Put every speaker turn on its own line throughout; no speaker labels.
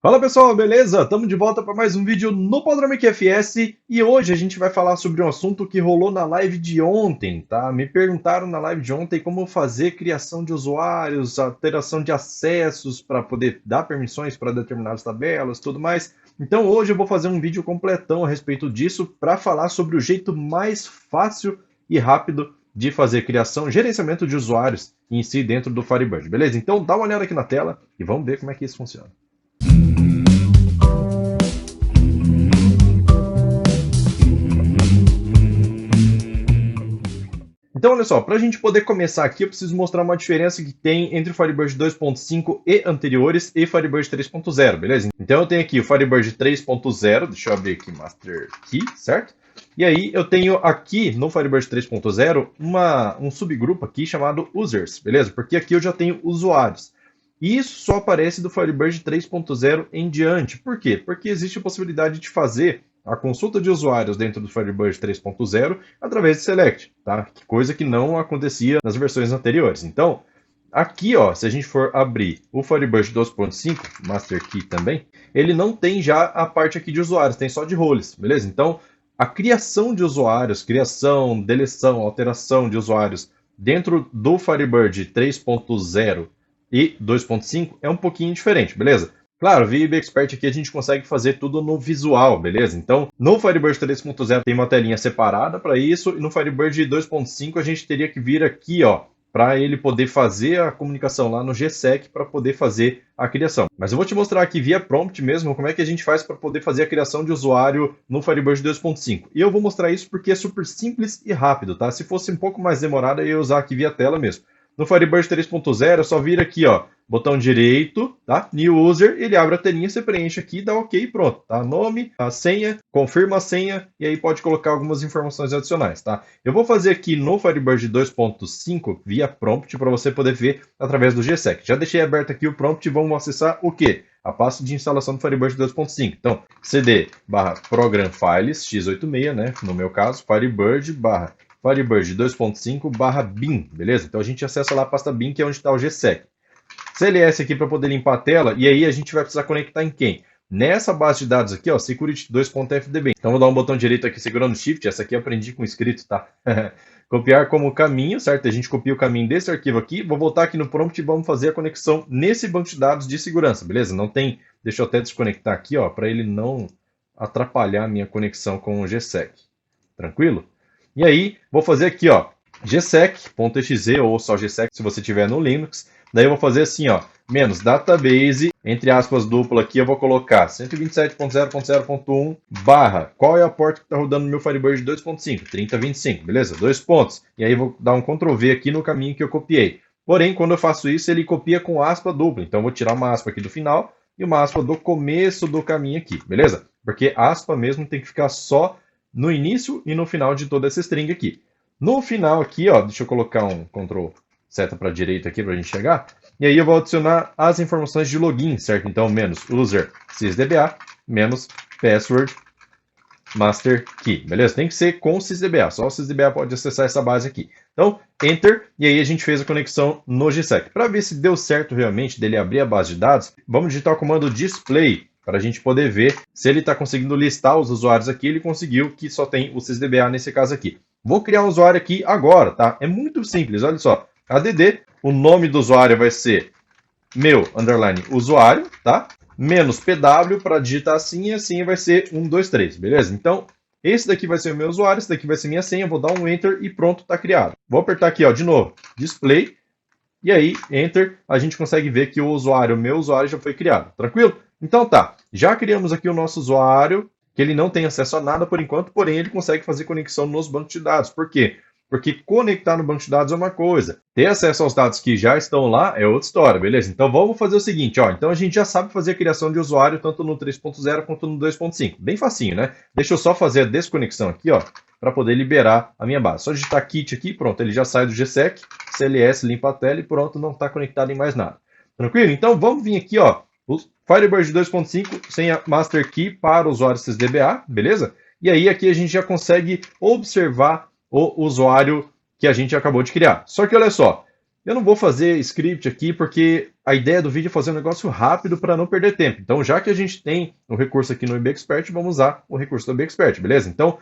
Fala pessoal, beleza? Estamos de volta para mais um vídeo no Panoramic FS e hoje a gente vai falar sobre um assunto que rolou na live de ontem, tá? Me perguntaram na live de ontem como fazer criação de usuários, alteração de acessos para poder dar permissões para determinadas tabelas, tudo mais. Então hoje eu vou fazer um vídeo completão a respeito disso para falar sobre o jeito mais fácil e rápido de fazer criação, gerenciamento de usuários em si dentro do Firebird, beleza? Então dá uma olhada aqui na tela e vamos ver como é que isso funciona. Então, olha só, para a gente poder começar aqui, eu preciso mostrar uma diferença que tem entre o Firebird 2.5 e anteriores e Firebird 3.0, beleza? Então eu tenho aqui o Firebird 3.0, deixa eu abrir aqui Master Key, certo? E aí eu tenho aqui no Firebird 3.0 um subgrupo aqui chamado Users, beleza? Porque aqui eu já tenho usuários. E isso só aparece do Firebird 3.0 em diante. Por quê? Porque existe a possibilidade de fazer a consulta de usuários dentro do Firebird 3.0 através de Select, tá? Coisa que não acontecia nas versões anteriores. Então, aqui, ó, se a gente for abrir o Firebird 2.5, Master Key também, ele não tem já a parte aqui de usuários, tem só de roles, beleza? Então, a criação de usuários, criação, deleção, alteração de usuários dentro do Firebird 3.0 e 2.5 é um pouquinho diferente, beleza? Claro, VB Expert aqui a gente consegue fazer tudo no visual, beleza? Então, no Firebird 3.0 tem uma telinha separada para isso, e no Firebird 2.5 a gente teria que vir aqui, ó, para ele poder fazer a comunicação lá no GSEC para poder fazer a criação. Mas eu vou te mostrar aqui via prompt mesmo como é que a gente faz para poder fazer a criação de usuário no Firebird 2.5. E eu vou mostrar isso porque é super simples e rápido, tá? Se fosse um pouco mais demorado, eu ia usar aqui via tela mesmo. No Firebird 3.0 é só vir aqui, ó, botão direito, tá? New User, ele abre a telinha, você preenche aqui, dá OK e pronto, tá? Nome, a senha, confirma a senha e aí pode colocar algumas informações adicionais, tá? Eu vou fazer aqui no Firebird 2.5 via prompt para você poder ver através do GSEC. Já deixei aberto aqui o prompt e vamos acessar o quê? A pasta de instalação do Firebird 2.5. Então, cd/program files x86, né? No meu caso, Firebird 2.5/bin, beleza? Então a gente acessa lá a pasta bin, que é onde está o GSEC. CLS aqui para poder limpar a tela, e aí a gente vai precisar conectar em quem? Nessa base de dados aqui, ó, security2.fdb. Então vou dar um botão direito aqui segurando o Shift, essa aqui eu aprendi com escrito, tá? Copiar como caminho, certo? A gente copia o caminho desse arquivo aqui, vou voltar aqui no prompt e vamos fazer a conexão nesse banco de dados de segurança, beleza? Não tem, deixa eu até desconectar aqui, ó, para ele não atrapalhar a minha conexão com o GSEC. Tranquilo? E aí, vou fazer aqui, ó, gsec.exe ou só gsec se você tiver no Linux. Daí eu vou fazer assim, ó, menos database, entre aspas, dupla aqui, eu vou colocar 127.0.0.1 barra, qual é a porta que está rodando no meu Firebird 2.5? 3025, beleza? 2 pontos. E aí vou dar um Ctrl V aqui no caminho que eu copiei. Porém, quando eu faço isso, ele copia com aspa dupla. Então eu vou tirar uma aspa aqui do final e uma aspa do começo do caminho aqui, beleza? Porque aspa mesmo tem que ficar só no início e no final de toda essa string aqui. No final aqui, ó, deixa eu colocar um Ctrl seta para a direita aqui para a gente chegar. E aí eu vou adicionar as informações de login, certo? Então, menos user sysdba, menos password master key, beleza? Tem que ser com sysdba, só o sysdba pode acessar essa base aqui. Então, enter, e aí a gente fez a conexão no GSEC. Para ver se deu certo realmente dele abrir a base de dados, vamos digitar o comando display, para a gente poder ver se ele está conseguindo listar os usuários aqui. Ele conseguiu, que só tem o sysdba nesse caso aqui. Vou criar um usuário aqui agora, tá? É muito simples, olha só. add, o nome do usuário vai ser meu, underline, usuário, tá? Menos pw para digitar a senha vai ser 123, beleza? Então, esse daqui vai ser o meu usuário, esse daqui vai ser minha senha, vou dar um enter e pronto, tá criado. Vou apertar aqui, ó, de novo, display, e aí, enter, a gente consegue ver que o usuário, meu usuário, já foi criado, tranquilo? Então tá, já criamos aqui o nosso usuário, que ele não tem acesso a nada por enquanto, porém ele consegue fazer conexão nos bancos de dados. Por quê? Porque conectar no banco de dados é uma coisa, ter acesso aos dados que já estão lá é outra história, beleza? Então vamos fazer o seguinte, ó, então a gente já sabe fazer a criação de usuário tanto no 3.0 quanto no 2.5, bem facinho, né? Deixa eu só fazer a desconexão aqui, ó, para poder liberar a minha base. Só digitar kit aqui, pronto, ele já sai do GSEC, CLS, limpa a tela e pronto, não está conectado em mais nada. Tranquilo? Então vamos vir aqui, ó, o Firebird 2.5 sem a Master Key para o usuário sysdba, beleza? E aí aqui a gente já consegue observar o usuário que a gente acabou de criar. Só que olha só, Eu não vou fazer script aqui porque a ideia do vídeo é fazer um negócio rápido para não perder tempo. Então, já que a gente tem o recurso aqui no IBExpert, vamos usar o recurso do IBExpert, beleza? Então,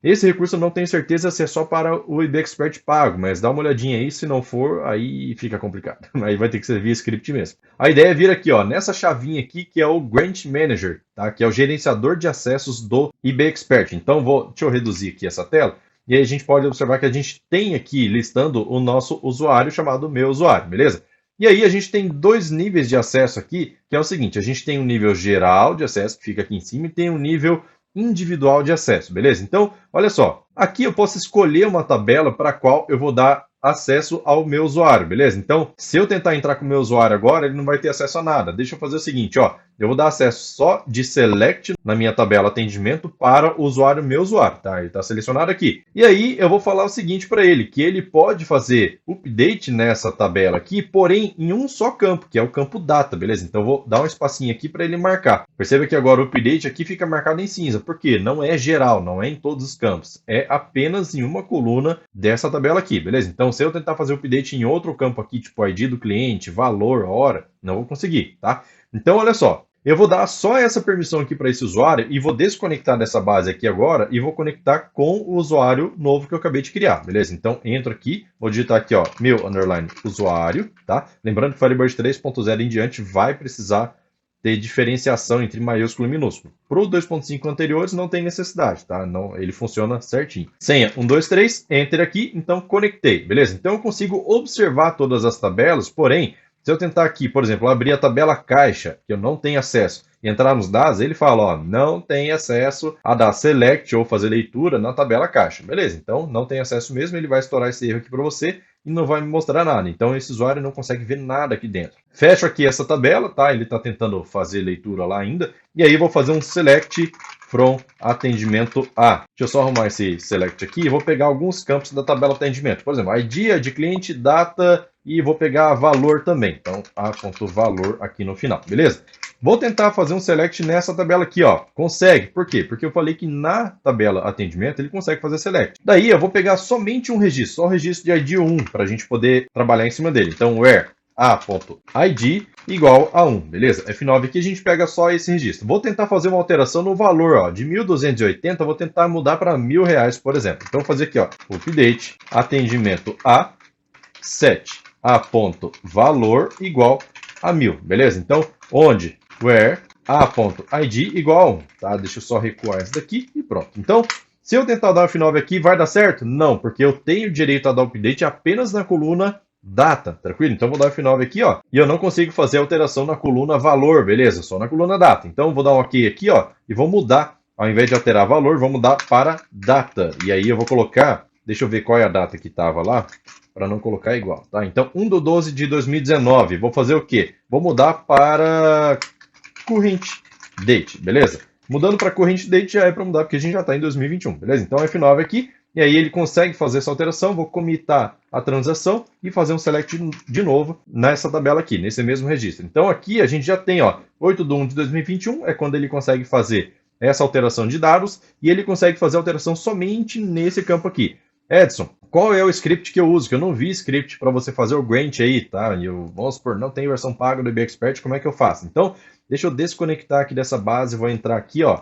esse recurso eu não tenho certeza se é só para o IBExpert pago, mas dá uma olhadinha aí, se não for, aí fica complicado. Aí vai ter que ser via script mesmo. A ideia é vir aqui, ó, nessa chavinha aqui, que é o Grant Manager, tá? Que é o gerenciador de acessos do IBExpert. Então, deixa eu reduzir aqui essa tela. E aí a gente pode observar que a gente tem aqui listando o nosso usuário chamado meu usuário, beleza? E aí a gente tem dois níveis de acesso aqui, que é o seguinte, a gente tem um nível geral de acesso, que fica aqui em cima, e tem um nível individual de acesso, beleza? Então, olha só, aqui eu posso escolher uma tabela para a qual eu vou dar acesso ao meu usuário, beleza? Então, se eu tentar entrar com o meu usuário agora, ele não vai ter acesso a nada. Deixa eu fazer o seguinte, ó, eu vou dar acesso só de select na minha tabela atendimento para o usuário meu usuário, tá? Ele está selecionado aqui. E aí eu vou falar o seguinte para ele, que ele pode fazer update nessa tabela aqui, porém em um só campo, que é o campo data, beleza? Então eu vou dar um espacinho aqui para ele marcar. Perceba que agora o update aqui fica marcado em cinza, porque não é geral, não é em todos os campos, é apenas em uma coluna dessa tabela aqui, beleza? Então se eu tentar fazer o update em outro campo aqui, tipo ID do cliente, valor, hora, não vou conseguir, tá? Então olha só, eu vou dar só essa permissão aqui para esse usuário e vou desconectar dessa base aqui agora e vou conectar com o usuário novo que eu acabei de criar, beleza? Então, entro aqui, vou digitar aqui, ó, meu underline usuário, tá? Lembrando que Firebird 3.0 em diante vai precisar ter diferenciação entre maiúsculo e minúsculo. Para o 2.5 anteriores não tem necessidade, tá? Não, ele funciona certinho. Senha 123, enter aqui, então conectei, beleza? Então eu consigo observar todas as tabelas, porém, se eu tentar aqui, por exemplo, abrir a tabela caixa, que eu não tenho acesso, e entrar nos dados, ele fala, ó, não tem acesso a dar select ou fazer leitura na tabela caixa. Beleza, então não tem acesso mesmo, ele vai estourar esse erro aqui para você e não vai me mostrar nada. Então esse usuário não consegue ver nada aqui dentro. Fecho aqui essa tabela, tá? Ele está tentando fazer leitura lá ainda. E aí eu vou fazer um select from atendimento A. Deixa eu só arrumar esse select aqui. Eu vou pegar alguns campos da tabela atendimento. Por exemplo, ID, de cliente, data e vou pegar valor também. Então, A.valor aqui no final, beleza? Vou tentar fazer um select nessa tabela aqui, ó. Consegue. Por quê? Porque eu falei que na tabela atendimento ele consegue fazer select. Daí eu vou pegar somente um registro, só o registro de ID 1, para a gente poder trabalhar em cima dele. Então, where a.id igual a 1, beleza? F9 aqui a gente pega só esse registro. Vou tentar fazer uma alteração no valor, ó, de 1.280, vou tentar mudar para R$1.000, por exemplo. Então, vou fazer aqui, ó, update, atendimento a, set a.valor igual a 1.000, beleza? Então, onde where a.id igual a 1, tá? Deixa eu só recuar esse daqui e pronto. Então, se eu tentar dar um F9 aqui, vai dar certo? Não, porque eu tenho direito a dar update apenas na coluna data, tranquilo? Então, vou dar um F9 aqui, ó, e eu não consigo fazer alteração na coluna valor, beleza? Só na coluna data. Então, vou dar um OK aqui, ó, e vou mudar, ao invés de alterar valor, vou mudar para data. E aí eu vou colocar, deixa eu ver qual é a data que estava lá, para não colocar igual, tá? Então, 1/12 de 2019, vou fazer o quê? Vou mudar para current date, beleza? Mudando para current date já é para mudar, porque a gente já está em 2021, beleza? Então, F9 aqui, e aí ele consegue fazer essa alteração, vou comitar a transação e fazer um select de novo nessa tabela aqui, nesse mesmo registro. Então, aqui a gente já tem, ó, 8/1 de 2021, é quando ele consegue fazer essa alteração de dados, e ele consegue fazer alteração somente nesse campo aqui. Edson, qual é o script que eu uso? Que eu não vi script para você fazer o grant aí, tá? E eu, vamos supor, não tem versão paga do IBExpert, como é que eu faço? Então, deixa eu desconectar aqui dessa base, vou entrar aqui, ó,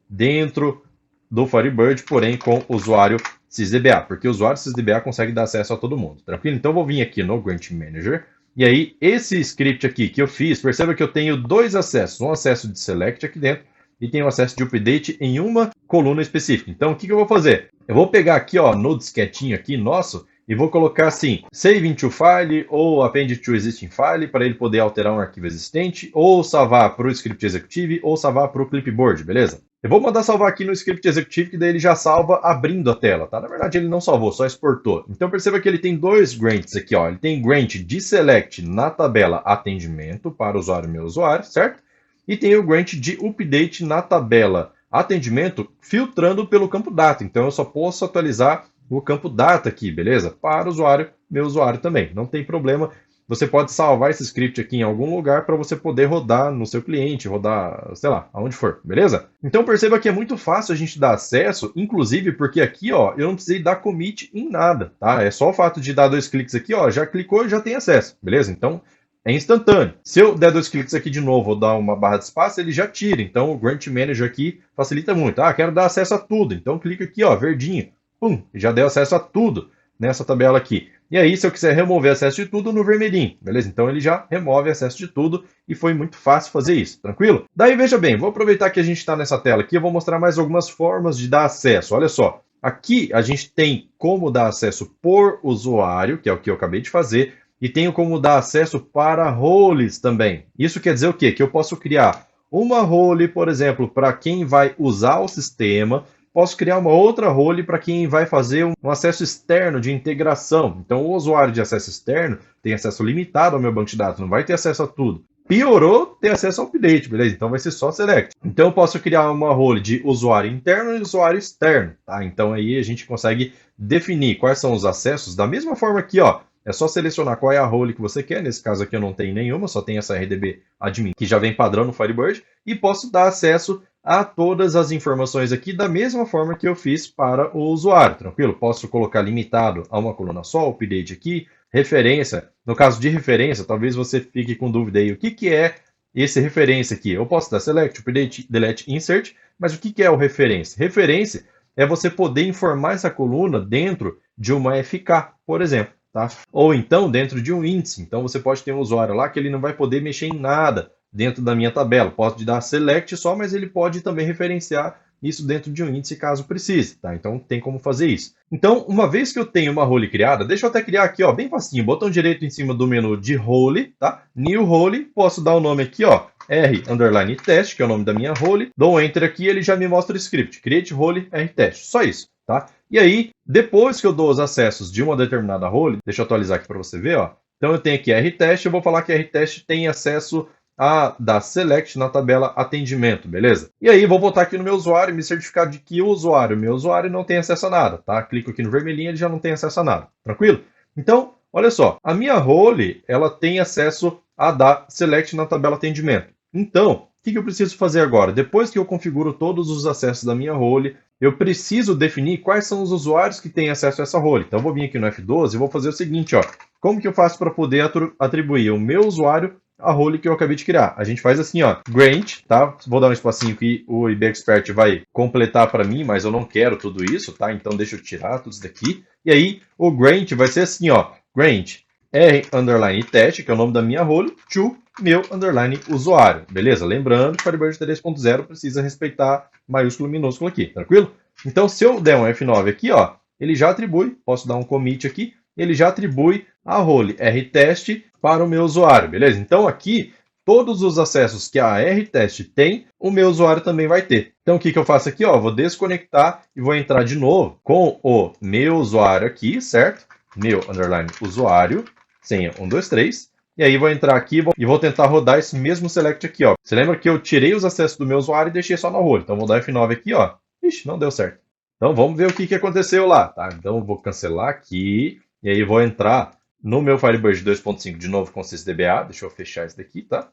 dentro do Firebird, porém com o usuário SysDBA, porque o usuário SysDBA consegue dar acesso a todo mundo, tranquilo? Então, vou vir aqui no Grant Manager, e aí esse script aqui que eu fiz, perceba que eu tenho dois acessos, um acesso de select aqui dentro, e tem o acesso de update em uma coluna específica. Então, o que eu vou fazer? Eu vou pegar aqui, ó, no disquetinho aqui nosso, e vou colocar assim, save into file ou append to existing file, para ele poder alterar um arquivo existente, ou salvar para o script executive, ou salvar para o clipboard, beleza? Eu vou mandar salvar aqui no script executive, que daí ele já salva abrindo a tela, tá? Na verdade, ele não salvou, só exportou. Então, perceba que ele tem dois grants aqui, ó. Ele tem grant de select na tabela atendimento para o usuário meu usuário, certo? E tem o grant de update na tabela atendimento, filtrando pelo campo data. Então, eu só posso atualizar o campo data aqui, beleza? Para o usuário, meu usuário também. Não tem problema. você pode salvar esse script aqui em algum lugar para você poder rodar no seu cliente, rodar, sei lá, aonde for, beleza? Então perceba que é muito fácil a gente dar acesso, inclusive porque aqui, ó, eu não precisei dar commit em nada, tá? É só o fato de dar 2 cliques aqui, ó, já clicou e já tem acesso, beleza? Então é instantâneo. Se eu der 2 cliques aqui de novo ou dar uma barra de espaço, ele já tira. Então o Grant Manager aqui facilita muito. Ah, quero dar acesso a tudo. Então clica aqui, ó, verdinho. Pum, já deu acesso a tudo nessa tabela aqui. E aí, se eu quiser remover acesso de tudo, no vermelhinho, beleza? Então ele já remove acesso de tudo e foi muito fácil fazer isso, tranquilo? Daí, veja bem, vou aproveitar que a gente está nessa tela aqui, eu vou mostrar mais algumas formas de dar acesso. Olha só, aqui a gente tem como dar acesso por usuário, que é o que eu acabei de fazer, e tenho como dar acesso para roles também. Isso quer dizer o quê? Que eu posso criar uma role, por exemplo, para quem vai usar o sistema, posso criar uma outra role para quem vai fazer um acesso externo de integração. Então, o usuário de acesso externo tem acesso limitado ao meu banco de dados, não vai ter acesso a tudo. Piorou, ter acesso ao update, beleza? Então vai ser só select. Então eu posso criar uma role de usuário interno e usuário externo, tá? Então aí a gente consegue definir quais são os acessos da mesma forma aqui, ó. É só selecionar qual é a role que você quer. Nesse caso aqui eu não tenho nenhuma, só tem essa RDB admin que já vem padrão no Firebird e posso dar acesso a todas as informações aqui da mesma forma que eu fiz para o usuário, tranquilo? Posso colocar limitado a uma coluna só, update aqui, referência. No caso de referência, talvez você fique com dúvida aí, o que é esse referência aqui? Eu posso dar select, update, delete, insert, mas o que é o referência? Referência é você poder informar essa coluna dentro de uma FK, por exemplo. Tá? Ou então dentro de um índice. Então você pode ter um usuário lá que ele não vai poder mexer em nada dentro da minha tabela. Posso dar select só, mas ele pode também referenciar isso dentro de um índice caso precise. Tá? Então tem como fazer isso. Então, uma vez que eu tenho uma role criada, deixa eu até criar aqui, ó, bem facinho. Botão direito em cima do menu de role, tá? New role, posso dar o nome aqui, ó, R_test, que é o nome da minha role. Dou um enter aqui, ele já me mostra o script. Create role R_test. Só isso. Tá? E aí, depois que eu dou os acessos de uma determinada role, deixa eu atualizar aqui para você ver, ó. Então eu tenho aqui R_test, eu vou falar que R_test tem acesso a dar select na tabela atendimento, beleza? E aí vou botar aqui no meu usuário e me certificar de que o meu usuário não tem acesso a nada, tá? Clico aqui no vermelhinho, ele já não tem acesso a nada, tranquilo? Então, olha só, a minha role, ela tem acesso a dar select na tabela atendimento. Então, o que eu preciso fazer agora? Depois que eu configuro todos os acessos da minha role, eu preciso definir quais são os usuários que têm acesso a essa role. Então, eu vou vir aqui no F12 e vou fazer o seguinte, ó. Como que eu faço para poder atribuir o meu usuário à role que eu acabei de criar? A gente faz assim, ó, grant, tá? Vou dar um espacinho que o IB Expert vai completar para mim, mas eu não quero tudo isso, tá? Então, deixa eu tirar tudo isso daqui. E aí, o grant vai ser assim, ó, grant R_test, que é o nome da minha role, to meu underline usuário, beleza? Lembrando que o Firebird 3.0 precisa respeitar maiúsculo e minúsculo aqui, tranquilo? Então, se eu der um F9 aqui, ó, ele já atribui, posso dar um commit aqui, ele já atribui a role R_test para o meu usuário, beleza? Então, aqui, todos os acessos que a R_test tem, o meu usuário também vai ter. Então, o que eu faço aqui? Ó, vou desconectar e vou entrar de novo com o meu usuário aqui, certo? Meu underline usuário, senha 123. E aí vou entrar aqui e vou tentar rodar esse mesmo select aqui, ó. Você lembra que eu tirei os acessos do meu usuário e deixei só na role. Então vou dar F9 aqui, ó. Ixi, não deu certo. Então vamos ver o que aconteceu lá, tá? Então eu vou cancelar aqui e aí vou entrar no meu Firebird 2.5 de novo com sysdba. Deixa eu fechar isso daqui, tá?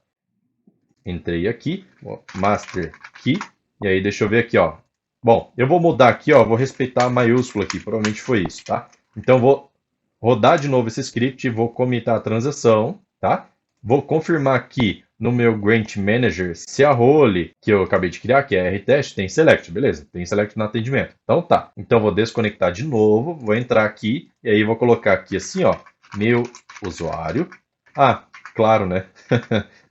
Entrei aqui, master key, e aí deixa eu ver aqui, ó. Bom, eu vou mudar aqui, ó, vou respeitar a maiúscula aqui, provavelmente foi isso, tá? Então vou rodar de novo esse script, vou comitar a transação, tá? Vou confirmar aqui no meu Grant Manager se a role que eu acabei de criar, que é R_test, tem select, beleza? Tem select no atendimento. Então tá. Então vou desconectar de novo, vou entrar aqui e aí vou colocar aqui assim, ó, meu usuário. Ah, claro, né?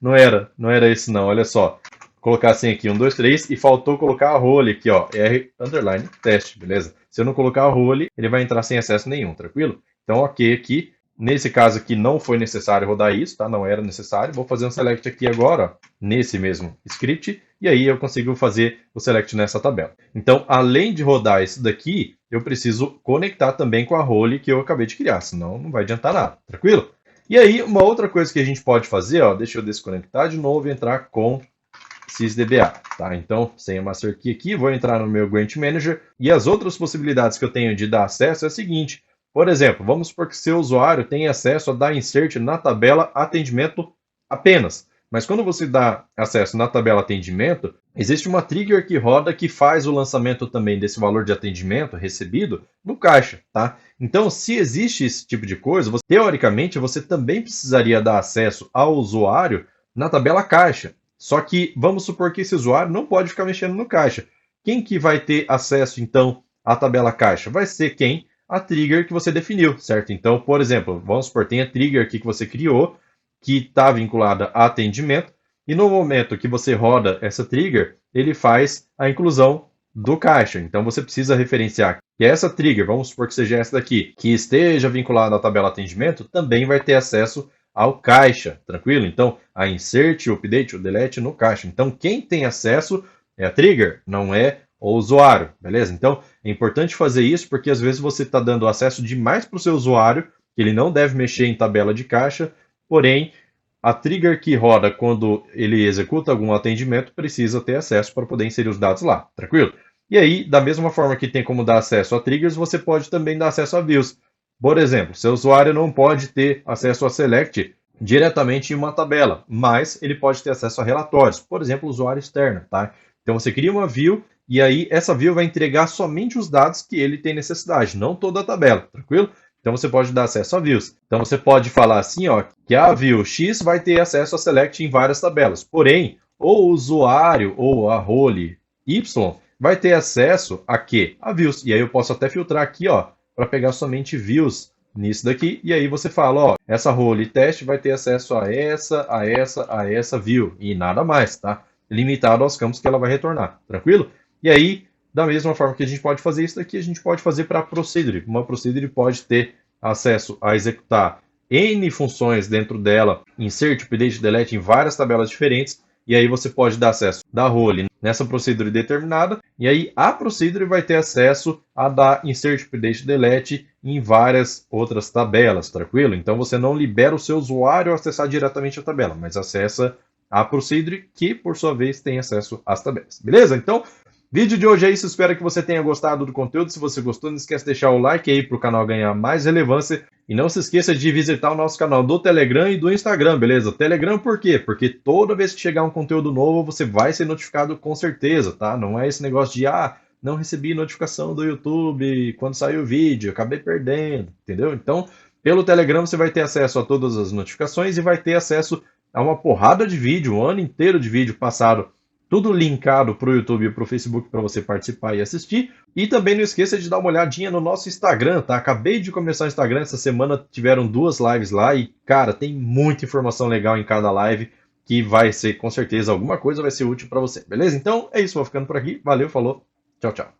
não era esse não, olha só. Vou colocar assim aqui, 1, 2, 3, e faltou colocar a role aqui, ó, R_test, beleza? Se eu não colocar a role, ele vai entrar sem acesso nenhum, tranquilo? Então, ok aqui. Nesse caso aqui não foi necessário rodar isso, tá? Não era necessário. Vou fazer um select aqui agora, ó, nesse mesmo script, e aí eu consigo fazer o select nessa tabela. Então, além de rodar isso daqui, eu preciso conectar também com a role que eu acabei de criar, senão não vai adiantar nada, tranquilo? E aí, uma outra coisa que a gente pode fazer, ó, deixa eu desconectar de novo e entrar com sysdba, tá? Então, sem a master key aqui, vou entrar no meu Grant Manager, e as outras possibilidades que eu tenho de dar acesso é a seguinte. Por exemplo, vamos supor que seu usuário tem acesso a dar insert na tabela atendimento apenas. Mas quando você dá acesso na tabela atendimento, existe uma trigger que roda que faz o lançamento também desse valor de atendimento recebido no caixa, tá? Então, se existe esse tipo de coisa, teoricamente você também precisaria dar acesso ao usuário na tabela caixa. Só que vamos supor que esse usuário não pode ficar mexendo no caixa. Quem que vai ter acesso, então, à tabela caixa? Vai ser quem? A trigger que você definiu, certo? Então, por exemplo, vamos supor, tem a trigger aqui que você criou, que está vinculada a atendimento, e no momento que você roda essa trigger, ele faz a inclusão do caixa. Então, você precisa referenciar que essa trigger, vamos supor que seja essa daqui, que esteja vinculada à tabela atendimento, também vai ter acesso ao caixa, tranquilo? Então, a insert, o update, o delete no caixa. Então, quem tem acesso é a trigger, não é o usuário, beleza? Então, é importante fazer isso porque às vezes você está dando acesso demais para o seu usuário, que ele não deve mexer em tabela de caixa, porém, a trigger que roda quando ele executa algum atendimento precisa ter acesso para poder inserir os dados lá, tranquilo? E aí, da mesma forma que tem como dar acesso a triggers, você pode também dar acesso a views. Por exemplo, seu usuário não pode ter acesso a select diretamente em uma tabela, mas ele pode ter acesso a relatórios, por exemplo, usuário externo, tá? Então você cria uma view e aí essa view vai entregar somente os dados que ele tem necessidade, não toda a tabela, tranquilo? Então você pode dar acesso a views. Então você pode falar assim, ó, que a view X vai ter acesso a select em várias tabelas. Porém, o usuário ou a role Y vai ter acesso a quê? A views. E aí eu posso até filtrar aqui, ó, para pegar somente views nisso daqui. E aí você fala, ó, essa role teste vai ter acesso a essa view e nada mais, tá? Limitado aos campos que ela vai retornar, tranquilo? E aí, da mesma forma que a gente pode fazer isso daqui, a gente pode fazer para a procedure. Uma procedure pode ter acesso a executar N funções dentro dela, insert, update, delete em várias tabelas diferentes, e aí você pode dar acesso da role nessa procedure determinada, e aí a procedure vai ter acesso a dar insert, update, delete em várias outras tabelas, tranquilo? Então você não libera o seu usuário a acessar diretamente a tabela, mas acessa a procedure que, por sua vez, tem acesso às tabelas, beleza? Então, vídeo de hoje é isso, espero que você tenha gostado do conteúdo. Se você gostou, não esquece de deixar o like aí para o canal ganhar mais relevância. E não se esqueça de visitar o nosso canal do Telegram e do Instagram, beleza? Telegram por quê? Porque toda vez que chegar um conteúdo novo, você vai ser notificado com certeza, tá? Não é esse negócio de, não recebi notificação do YouTube quando saiu o vídeo, acabei perdendo, entendeu? Então, pelo Telegram você vai ter acesso a todas as notificações e vai ter acesso a uma porrada de vídeo, um ano inteiro de vídeo passado, tudo linkado para o YouTube e para o Facebook para você participar e assistir. E também não esqueça de dar uma olhadinha no nosso Instagram, tá? Acabei de começar o Instagram, essa semana tiveram 2 lives lá e, cara, tem muita informação legal em cada live que vai ser, com certeza, alguma coisa vai ser útil para você, beleza? Então, é isso, vou ficando por aqui. Valeu, falou, tchau, tchau.